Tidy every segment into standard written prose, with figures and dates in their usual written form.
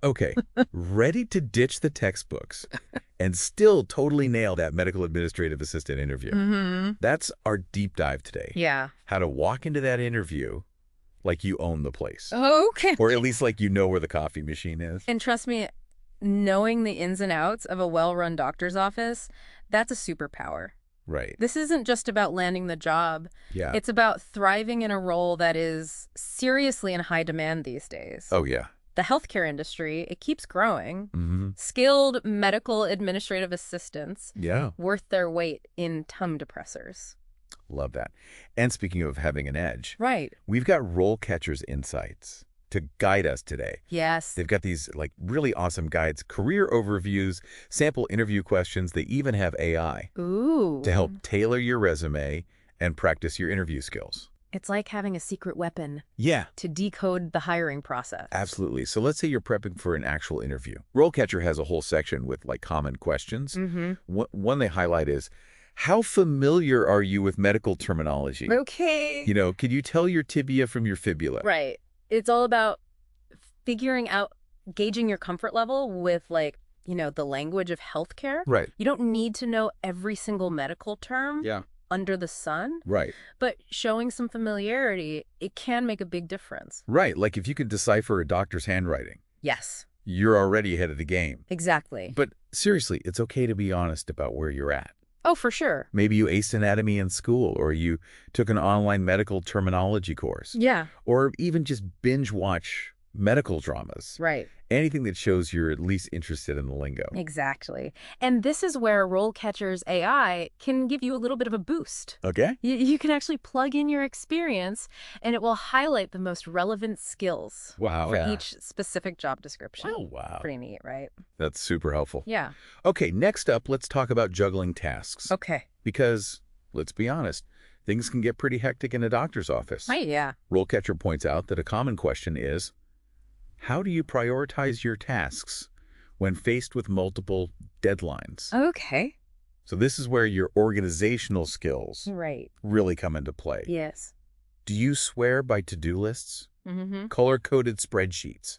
Okay, ready to ditch the textbooks and still totally nail that medical administrative assistant interview. Mm-hmm. That's our deep dive today. Yeah. How to walk into that interview like you own the place. Okay. Or at least like you know where the coffee machine is. And trust me, knowing the ins and outs of a well-run doctor's office, that's a superpower. Right. This isn't just about landing the job. Yeah. It's about thriving in a role that is seriously in high demand these days. Oh, yeah. The healthcare industry, it keeps growing. Mm-hmm. Skilled medical administrative assistants, Yeah. worth their weight in tongue depressors. Love that. And speaking of having an edge, Right. we've got RoleCatcher's insights to guide us today. Yes. They've got these like really awesome guides, career overviews, sample interview questions. They even have AI Ooh. to help tailor your resume and practice your interview skills. It's like having a secret weapon Yeah, to decode the hiring process. absolutely. So let's say you're prepping for an actual interview. RoleCatcher has a whole section with like common questions. Mm-hmm. One they highlight is, how familiar are you with medical terminology? Okay. You know, could you tell your tibia from your fibula? Right. It's all about figuring out, gauging your comfort level with, like, the language of healthcare. Right. You don't need to know every single medical term Yeah. under the sun, Right. but showing some familiarity, it can make a big difference. Right. Like if you could decipher a doctor's handwriting, Yes, you're already ahead of the game. exactly. But seriously, it's okay to be honest about where you're at. Oh, for sure. Maybe you aced anatomy in school, or you took an online medical terminology course, Yeah, or even just binge watch medical dramas. right. Anything that shows you're at least interested in the lingo. Exactly. And this is where RoleCatcher's AI can give you a little bit of a boost. Okay? You can actually plug in your experience, and it will highlight the most relevant skills Wow. for each specific job description. Oh, wow. Pretty neat, right? That's super helpful. Yeah. Okay, next up, let's talk about juggling tasks. Okay. Because, let's be honest, things can get pretty hectic in a doctor's office. Right, yeah. RoleCatcher points out that a common question is, how do you prioritize your tasks when faced with multiple deadlines? Okay. So this is where your organizational skills Right. really come into play. Yes. Do you swear by to-do lists, Mm-hmm. color-coded spreadsheets,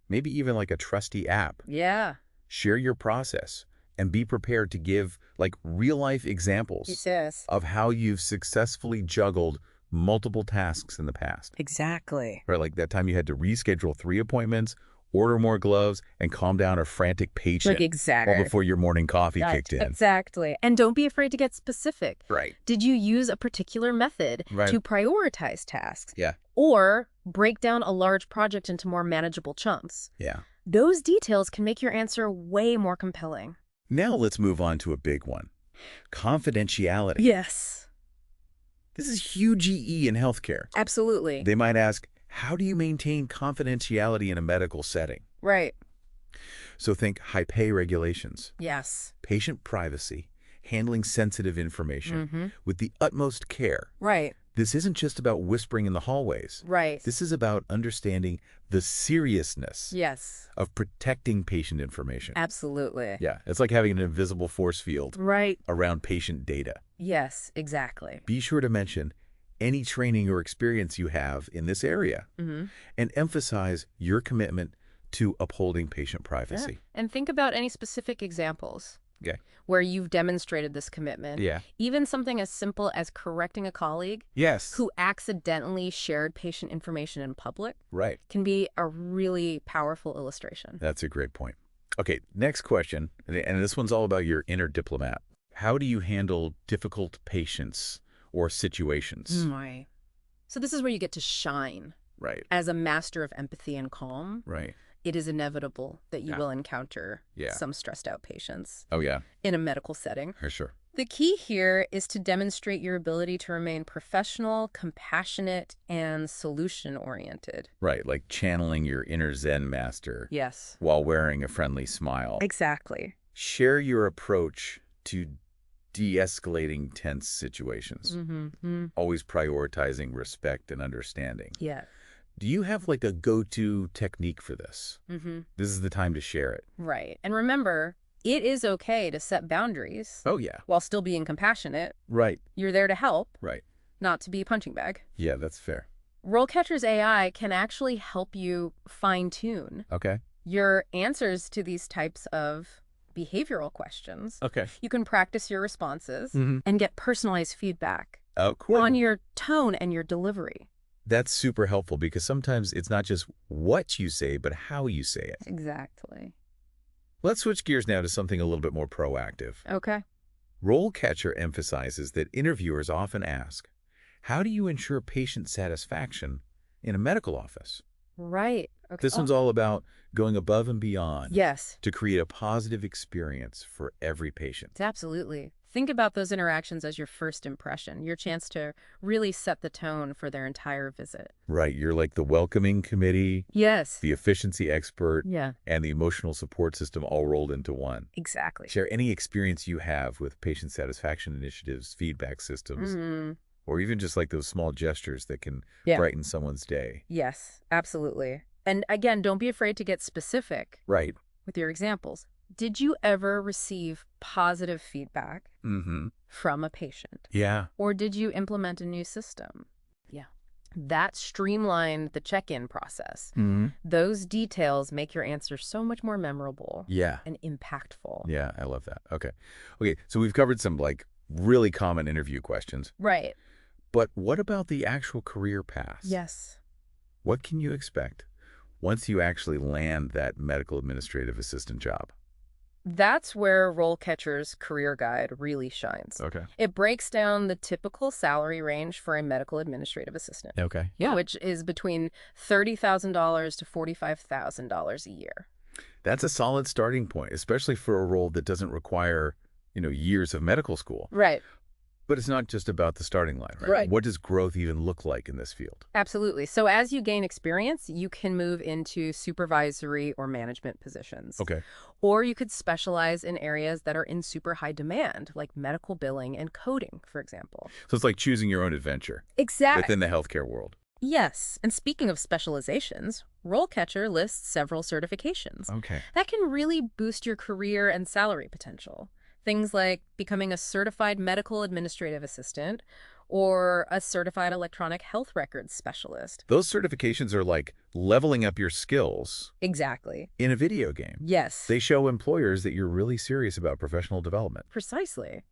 maybe even like a trusty app? Yeah. Share your process and be prepared to give like real-life examples Yes. of how you've successfully juggled multiple tasks in the past. Exactly. Right, like that time you had to reschedule 3 appointments, order more gloves, and calm down a frantic patient exactly. all before your morning coffee kicked in. Exactly. And don't be afraid to get specific. Right. Did you use a particular method Right. to prioritize tasks? Yeah. Or break down a large project into more manageable chunks? Yeah. Those details can make your answer way more compelling. Now let's move on to a big one. Confidentiality. Yes. This is huge EE in healthcare. Absolutely. They might ask, how do you maintain confidentiality in a medical setting? Right. So think high pay regulations, Yes. patient privacy, handling sensitive information with the utmost care. Right. This isn't just about whispering in the hallways. Right. This is about understanding the seriousness Yes. of protecting patient information. Absolutely. Yeah, it's like having an invisible force field Right. around patient data. Yes, exactly. Be sure to mention any training or experience you have in this area and emphasize your commitment to upholding patient privacy. And think about any specific examples Okay. where you've demonstrated this commitment. Yeah. Even something as simple as correcting a colleague Yes. who accidentally shared patient information in public Right. can be a really powerful illustration. That's a great point. Okay, next question, and this one's all about your inner diplomat. How do you handle difficult patients or situations? Right. So this is where you get to shine. Right. As a master of empathy and calm, Right. it is inevitable that you will encounter Yeah. some stressed out patients Oh, yeah, in a medical setting. for sure. The key here is to demonstrate your ability to remain professional, compassionate, and solution-oriented. Right, like channeling your inner Zen master Yes. while wearing a friendly smile. Exactly. Share your approach to de-escalating tense situations. Mm-hmm. Always prioritizing respect and understanding. Yeah. Do you have like a go-to technique for this? Mm-hmm. This is the time to share it. Right. And remember, it is okay to set boundaries Oh, yeah. while still being compassionate. Right, You're there to help, right. not to be a punching bag. Yeah, that's fair. RoleCatcher's AI can actually help you fine-tune Okay. your answers to these types of behavioral questions. Okay. You can practice your responses Mm-hmm. and get personalized feedback Oh, cool. on your tone and your delivery. That's super helpful because sometimes it's not just what you say, but how you say it. Exactly. Let's switch gears now to something a little bit more proactive. Okay. RoleCatcher emphasizes that interviewers often ask, how do you ensure patient satisfaction in a medical office? Right. Okay. This one's all about going above and beyond Yes. to create a positive experience for every patient. Absolutely. Think about those interactions as your first impression, your chance to really set the tone for their entire visit. Right. You're like the welcoming committee, Yes. the efficiency expert, Yeah, and the emotional support system all rolled into one. exactly. Share any experience you have with patient satisfaction initiatives, feedback systems, or even just like those small gestures that can Yeah. brighten someone's day. Yes, absolutely. And again, don't be afraid to get specific Right. with your examples. Did you ever receive positive feedback Mm-hmm. from a patient? Yeah. Or did you implement a new system? Yeah. That streamlined the check-in process. Mm-hmm. Those details make your answer so much more memorable Yeah. and impactful. Yeah, I love that. Okay. Okay, so we've covered some like really common interview questions, Right. but what about the actual career path? Yes. What can you expect once you actually land that medical administrative assistant job? That's where RoleCatcher's career guide really shines. Okay. It breaks down the typical salary range for a medical administrative assistant, Okay. which is between $30,000 to $45,000 a year. That's a solid starting point, especially for a role that doesn't require, years of medical school. Right. But it's not just about the starting line, right? Right. What does growth even look like in this field? Absolutely. So as you gain experience, you can move into supervisory or management positions. Okay. Or you could specialize in areas that are in super high demand, like medical billing and coding, for example. So it's like choosing your own adventure Exactly. within the healthcare world. Yes. And speaking of specializations, RoleCatcher lists several certifications Okay. that can really boost your career and salary potential. Things like becoming a certified medical administrative assistant or a certified electronic health records specialist. Those certifications are like leveling up your skills Exactly. in a video game. Yes. They show employers that you're really serious about professional development. Precisely.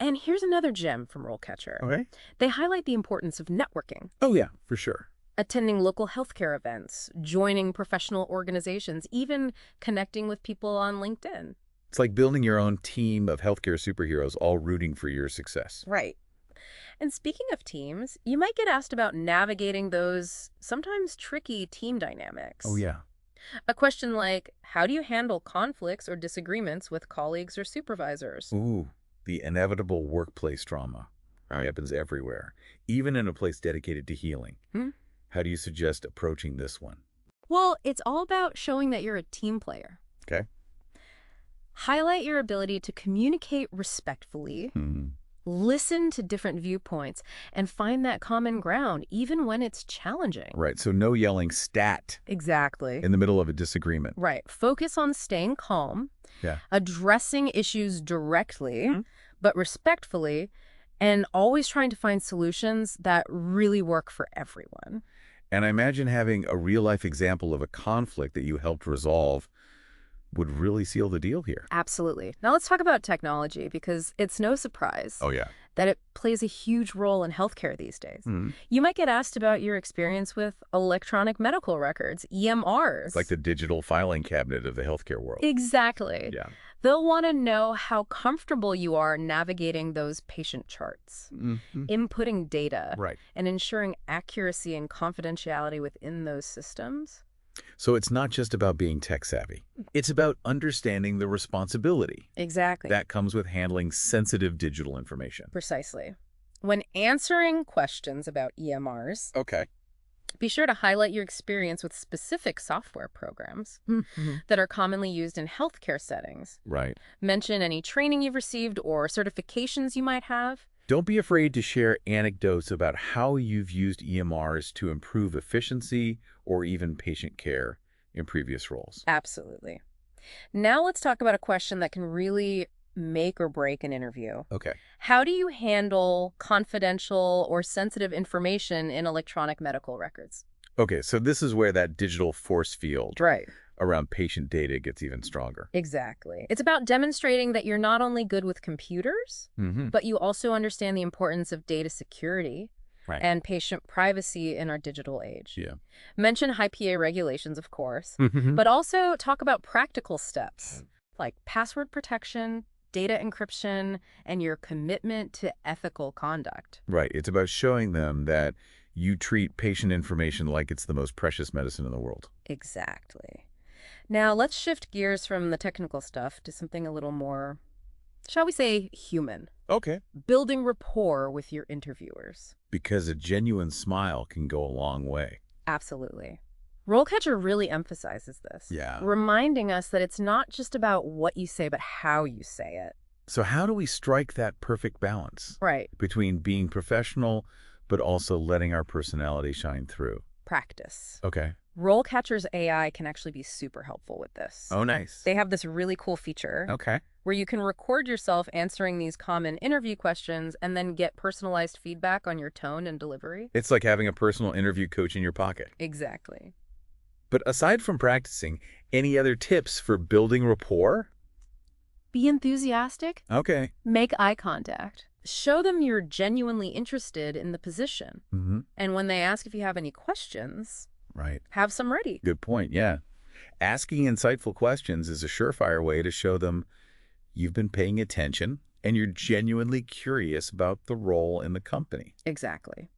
And here's another gem from RoleCatcher. Okay. They highlight the importance of networking, Oh, yeah, for sure. attending local healthcare events, joining professional organizations, even connecting with people on LinkedIn. It's like building your own team of healthcare superheroes all rooting for your success. Right. And speaking of teams, you might get asked about navigating those sometimes tricky team dynamics. Oh, yeah. A question like, how do you handle conflicts or disagreements with colleagues or supervisors? Ooh, the inevitable workplace drama. It happens everywhere, even in a place dedicated to healing. How do you suggest approaching this one? Well, it's all about showing that you're a team player. Okay. Highlight your ability to communicate respectfully, listen to different viewpoints, and find that common ground, even when it's challenging. Right, so no yelling stat Exactly. in the middle of a disagreement. Right. Focus on staying calm, Yeah. addressing issues directly, but respectfully, and always trying to find solutions that really work for everyone. And I imagine having a real-life example of a conflict that you helped resolve would really seal the deal here. Absolutely. Now let's talk about technology, because it's no surprise Oh, yeah. that it plays a huge role in healthcare these days. You might get asked about your experience with electronic medical records, EMRs. It's like the digital filing cabinet of the healthcare world. Exactly. Yeah. They'll want to know how comfortable you are navigating those patient charts, inputting data, Right. and ensuring accuracy and confidentiality within those systems. So it's not just about being tech savvy. It's about understanding the responsibility Exactly. that comes with handling sensitive digital information. Precisely. When answering questions about EMRs, Okay. be sure to highlight your experience with specific software programs that are commonly used in healthcare settings. Right. Mention any training you've received or certifications you might have. Don't be afraid to share anecdotes about how you've used EMRs to improve efficiency or even patient care in previous roles. Absolutely. Now let's talk about a question that can really make or break an interview. Okay. How do you handle confidential or sensitive information in electronic medical records? Okay, so this is where that digital force field Right. around patient data gets even stronger. Exactly. It's about demonstrating that you're not only good with computers, Mm-hmm. but you also understand the importance of data security Right. and patient privacy in our digital age. Yeah. Mention high PA regulations, of course, Mm-hmm. but also talk about practical steps like password protection, data encryption, and your commitment to ethical conduct. Right. It's about showing them that you treat patient information like it's the most precious medicine in the world. Exactly. Now, let's shift gears from the technical stuff to something a little more, shall we say, human. Okay. Building rapport with your interviewers. Because a genuine smile can go a long way. Absolutely. RoleCatcher really emphasizes this, Yeah. reminding us that it's not just about what you say, but how you say it. So how do we strike that perfect balance Right. between being professional but also letting our personality shine through? Practice. Okay. RoleCatcher's AI can actually be super helpful with this. Oh, nice. They have this really cool feature Okay. where you can record yourself answering these common interview questions and then get personalized feedback on your tone and delivery. It's like having a personal interview coach in your pocket. Exactly. But aside from practicing, any other tips for building rapport? Be enthusiastic. Okay. Make eye contact. Show them you're genuinely interested in the position. Mm-hmm. And when they ask if you have any questions, Right. have some ready. Good point, yeah. Asking insightful questions is a surefire way to show them you've been paying attention and you're genuinely curious about the role in the company. Exactly.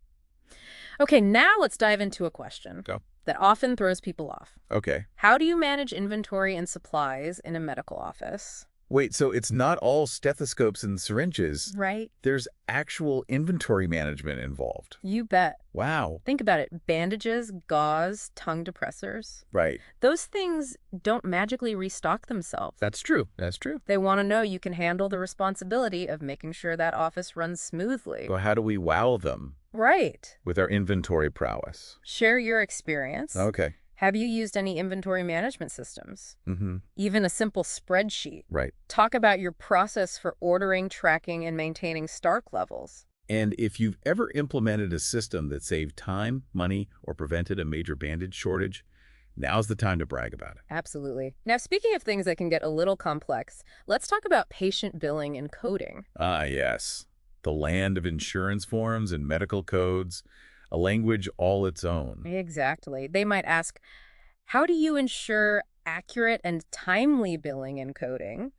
Okay, now let's dive into a question Go. that often throws people off. Okay. How do you manage inventory and supplies in a medical office? Wait, so it's not all stethoscopes and syringes. Right. There's actual inventory management involved. You bet. Wow. Think about it. Bandages, gauze, tongue depressors. Right. Those things don't magically restock themselves. That's true. That's true. They want to know you can handle the responsibility of making sure that office runs smoothly. So how do we wow them Right. with our inventory prowess? Share your experience. Okay. Have you used any inventory management systems? Mm-hmm. Even a simple spreadsheet. Right. Talk about your process for ordering, tracking, and maintaining Stark levels. And if you've ever implemented a system that saved time, money, or prevented a major bandage shortage, now's the time to brag about it. Absolutely. Now, speaking of things that can get a little complex, let's talk about patient billing and coding. Ah, yes. The land of insurance forms and medical codes, a language all its own. Exactly. They might ask, how do you ensure accurate and timely billing and coding?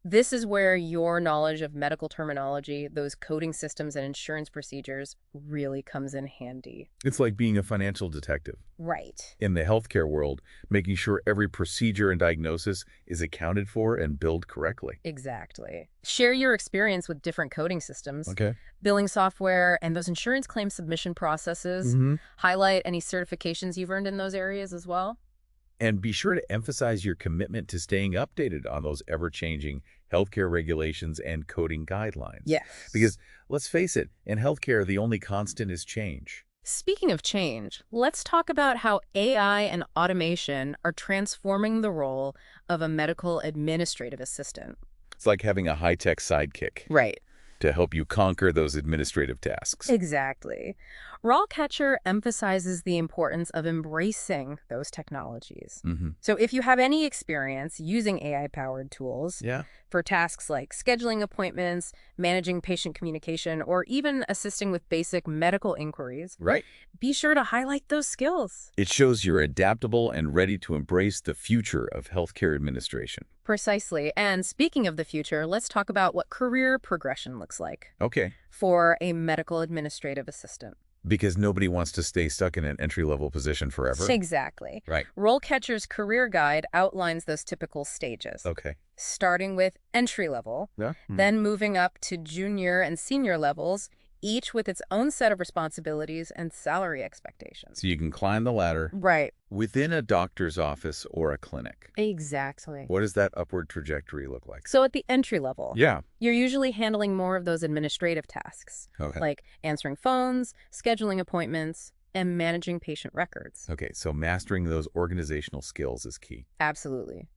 This is where your knowledge of medical terminology, those coding systems and insurance procedures really comes in handy. It's like being a financial detective. Right. In the healthcare world, making sure every procedure and diagnosis is accounted for and billed correctly. Exactly. Share your experience with different coding systems, Okay. billing software, and those insurance claim submission processes. Mm-hmm. Highlight any certifications you've earned in those areas as well. And be sure to emphasize your commitment to staying updated on those ever-changing healthcare regulations and coding guidelines. Yes. Because let's face it, in healthcare, the only constant is change. Speaking of change, let's talk about how AI and automation are transforming the role of a medical administrative assistant. It's like having a high-tech sidekick Right. to help you conquer those administrative tasks. Exactly. RoleCatcher emphasizes the importance of embracing those technologies. Mm-hmm. So if you have any experience using AI-powered tools Yeah. for tasks like scheduling appointments, managing patient communication, or even assisting with basic medical inquiries, Right. be sure to highlight those skills. It shows you're adaptable and ready to embrace the future of healthcare administration. Precisely. And speaking of the future, let's talk about what career progression looks like Okay. for a medical administrative assistant. Because nobody wants to stay stuck in an entry-level position forever. Exactly. Right. RoleCatcher's career guide outlines those typical stages, Okay. starting with entry level, Yeah. then moving up to junior and senior levels, each with its own set of responsibilities and salary expectations. So you can climb the ladder Right. within a doctor's office or a clinic. Exactly. What does that upward trajectory look like? So at the entry level, Yeah. you're usually handling more of those administrative tasks, Okay. like answering phones, scheduling appointments, and managing patient records. Okay, so mastering those organizational skills is key. Absolutely.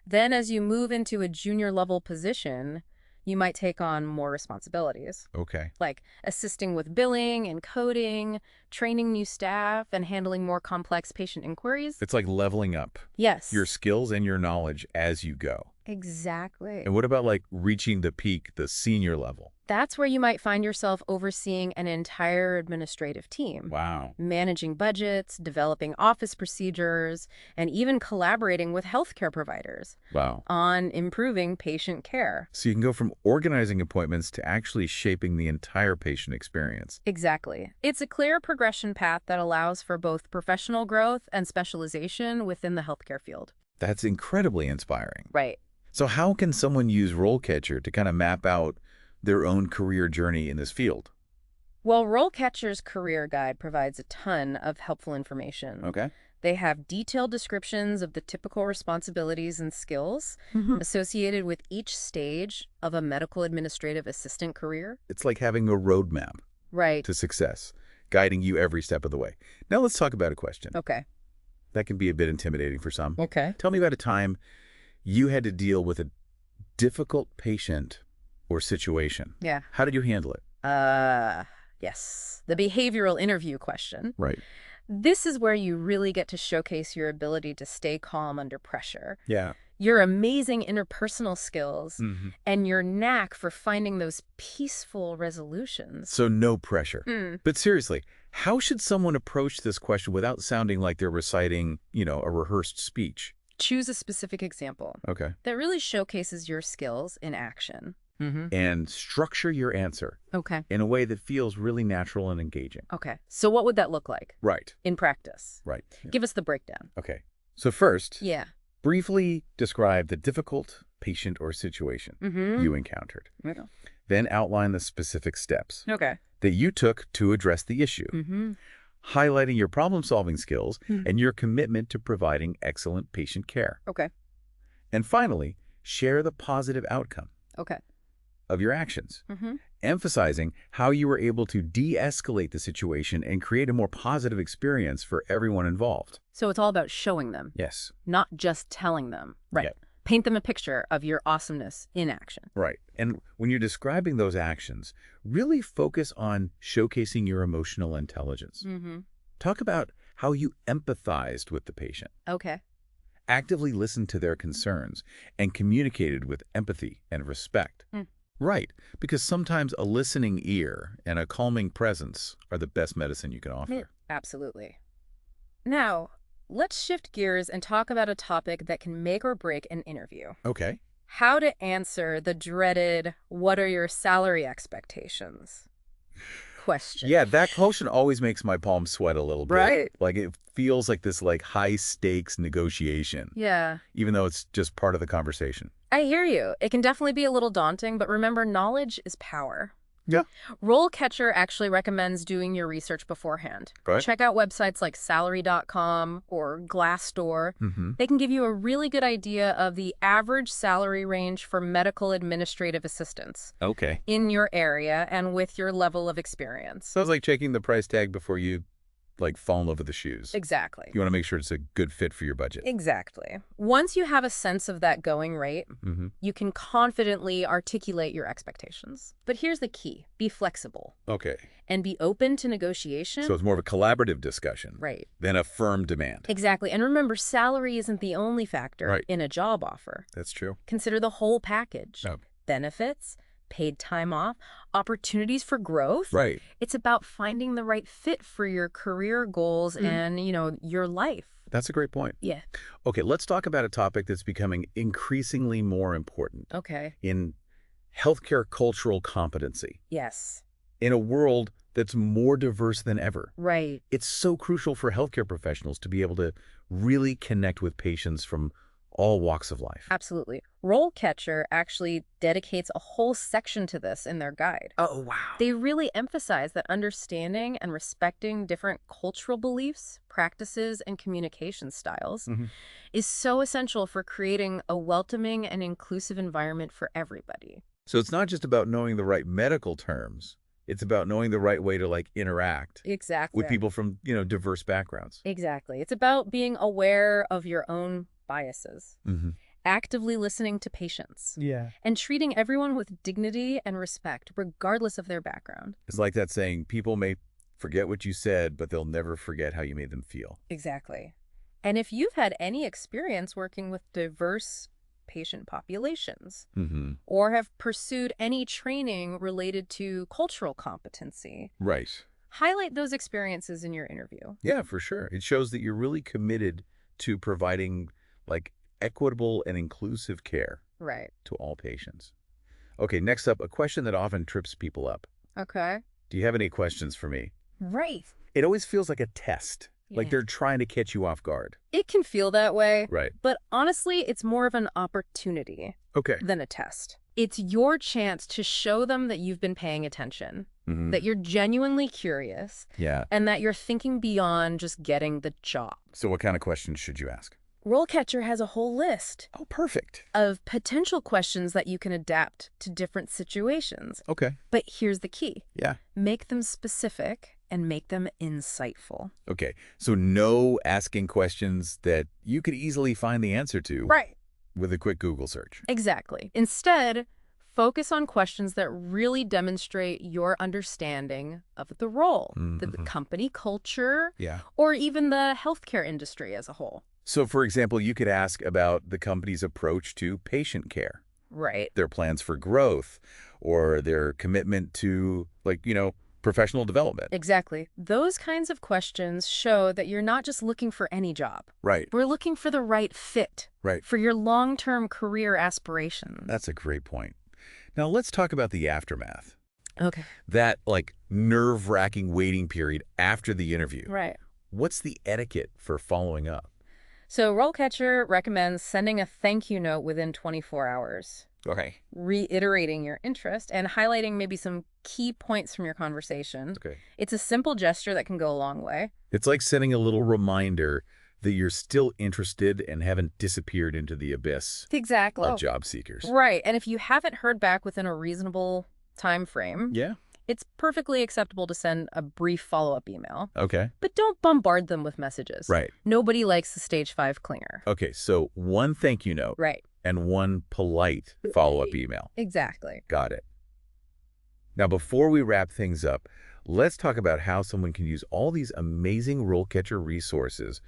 Then as you move into a junior level position, You might take on more responsibilities, Okay. like assisting with billing and coding, training new staff, and handling more complex patient inquiries. It's like leveling up your Yes, skills and your knowledge as you go. exactly. And what about like reaching the peak, the senior level? That's where you might find yourself overseeing an entire administrative team, Wow. managing budgets, developing office procedures, and even collaborating with healthcare providers Wow. on improving patient care. So you can go from organizing appointments to actually shaping the entire patient experience. Exactly. It's a clear progression path that allows for both professional growth and specialization within the healthcare field. That's incredibly inspiring. Right. So how can someone use RoleCatcher to kind of map out their own career journey in this field? Well, RoleCatcher's career guide provides a ton of helpful information. Okay. They have detailed descriptions of the typical responsibilities and skills associated with each stage of a medical administrative assistant career. It's like having a roadmap Right. to success, guiding you every step of the way. Now let's talk about a question. Okay. That can be a bit intimidating for some. Okay. Tell me about a time you had to deal with a difficult patient or situation. Yeah. How did you handle it? Yes. The behavioral interview question. Right. This is where you really get to showcase your ability to stay calm under pressure, Yeah. your amazing interpersonal skills, Mm-hmm. and your knack for finding those peaceful resolutions. So no pressure. Mm. But seriously, how should someone approach this question without sounding like they're reciting, a rehearsed speech? Choose a specific example Okay. that really showcases your skills in action. And structure your answer Okay. in a way that feels really natural and engaging. Okay. So what would that look like Right. in practice? Right. Yeah. Give us the breakdown. Okay. So first, Yeah. briefly describe the difficult patient or situation you encountered. Then outline the specific steps Okay. that you took to address the issue, highlighting your problem-solving skills and your commitment to providing excellent patient care. Okay. And finally, share the positive outcome Okay. of your actions, emphasizing how you were able to de-escalate the situation and create a more positive experience for everyone involved. So it's all about showing them, Yes. not just telling them. Right. Yeah. Paint them a picture of your awesomeness in action. Right. And when you're describing those actions, really focus on showcasing your emotional intelligence. Talk about how you empathized with the patient, Okay. actively listened to their concerns, and communicated with empathy and respect. Right, because sometimes a listening ear and a calming presence are the best medicine you can offer. Absolutely. Now, let's shift gears and talk about a topic that can make or break an interview. Okay. How to answer the dreaded, what are your salary expectations question. Yeah, that question always makes my palms sweat a little bit. Right. Like it feels like this high stakes negotiation, Yeah. even though it's just part of the conversation. I hear you. It can definitely be a little daunting, but remember, knowledge is power. Yeah. RoleCatcher actually recommends doing your research beforehand. Right. Check out websites like salary.com or Glassdoor. They can give you a really good idea of the average salary range for medical administrative assistants Okay. in your area and with your level of experience. So it's like checking the price tag before you fall in love with the shoes. Exactly. You want to make sure it's a good fit for your budget. Exactly. Once you have a sense of that going rate, you can confidently articulate your expectations. But here's the key. Be flexible Okay. and be open to negotiation. So it's more of a collaborative discussion Right. than a firm demand. Exactly. And remember, salary isn't the only factor Right. in a job offer. That's true. Consider the whole package. Oh. Benefits, paid time off, opportunities for growth. Right. It's about finding the right fit for your career goals and, your life. That's a great point. Yeah. Okay, let's talk about a topic that's becoming increasingly more important Okay. in healthcare cultural competency. Yes. In a world that's more diverse than ever, Right. it's so crucial for healthcare professionals to be able to really connect with patients from all walks of life. Absolutely. RoleCatcher actually dedicates a whole section to this in their guide. Oh, wow. They really emphasize that understanding and respecting different cultural beliefs, practices, and communication styles is so essential for creating a welcoming and inclusive environment for everybody. So it's not just about knowing the right medical terms. It's about knowing the right way to interact Exactly. with people from, diverse backgrounds. Exactly. It's about being aware of your own biases actively listening to patients, Yeah. and treating everyone with dignity and respect, regardless of their background. It's like that saying, people may forget what you said, but they'll never forget how you made them feel. Exactly. And if you've had any experience working with diverse patient populations, Mm-hmm. or have pursued any training related to cultural competency, Right. highlight those experiences in your interview. Yeah, for sure. It shows that you're really committed to providing like equitable and inclusive care Right. to all patients. Okay, next up, a question that often trips people up. Okay. Do you have any questions for me? Right. It always feels like a test, like Yeah. they're trying to catch you off guard. It can feel that way, Right. but honestly, it's more of an opportunity Okay. than a test. It's your chance to show them that you've been paying attention, Mm-hmm. that you're genuinely curious, Yeah. and that you're thinking beyond just getting the job. So what kind of questions should you ask? RoleCatcher has a whole list Oh, perfect. of potential questions that you can adapt to different situations. Okay. But here's the key. Yeah. Make them specific and make them insightful. Okay. So no asking questions that you could easily find the answer to Right. with a quick Google search. Exactly. Instead, focus on questions that really demonstrate your understanding of the role, the Mhm. company culture, Yeah. or even the healthcare industry as a whole. So, for example, you could ask about the company's approach to patient care, Right. their plans for growth, or their commitment to, professional development. Exactly. Those kinds of questions show that you're not just looking for any job. Right. We're looking for the right fit Right. for your long-term career aspirations. That's a great point. Now, let's talk about the aftermath. Okay. That, nerve-wracking waiting period after the interview. Right. What's the etiquette for following up? So RoleCatcher recommends sending a thank you note within 24 hours, Okay. reiterating your interest and highlighting maybe some key points from your conversation. Okay. It's a simple gesture that can go a long way. It's like sending a little reminder that you're still interested and haven't disappeared into the abyss Exactly. of job seekers. Right. And if you haven't heard back within a reasonable time frame, Yeah. it's perfectly acceptable to send a brief follow-up email. Okay. But don't bombard them with messages. Right. Nobody likes the stage 5 clinger. Okay, so one thank you note Right. and one polite follow-up email. Exactly. Got it. Now, before we wrap things up, let's talk about how someone can use all these amazing RoleCatcher resources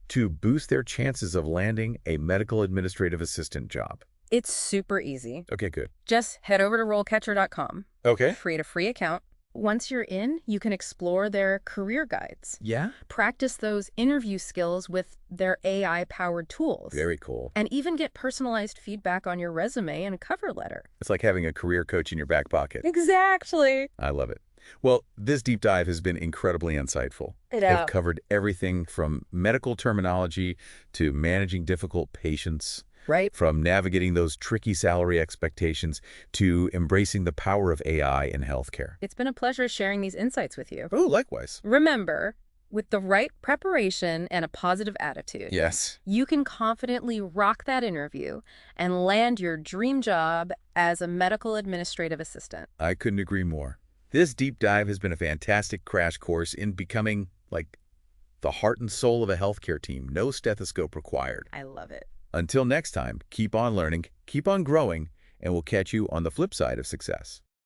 to boost their chances of landing a medical administrative assistant job. It's super easy. Okay, good. Just head over to RoleCatcher.com. Okay. Create a free account. Once you're in, you can explore their career guides. Yeah? Practice those interview skills with their AI-powered tools. Very cool. And even get personalized feedback on your resume and cover letter. It's like having a career coach in your back pocket. Exactly. I love it. Well, this deep dive has been incredibly insightful. We've covered everything from medical terminology to managing difficult patients, Right. from navigating those tricky salary expectations to embracing the power of AI in healthcare. It's been a pleasure sharing these insights with you. Oh, likewise. Remember, with the right preparation and a positive attitude, Yes. you can confidently rock that interview and land your dream job as a medical administrative assistant. I couldn't agree more. This deep dive has been a fantastic crash course in becoming, the heart and soul of a healthcare team. No stethoscope required. I love it. Until next time, keep on learning, keep on growing, and we'll catch you on the flip side of success.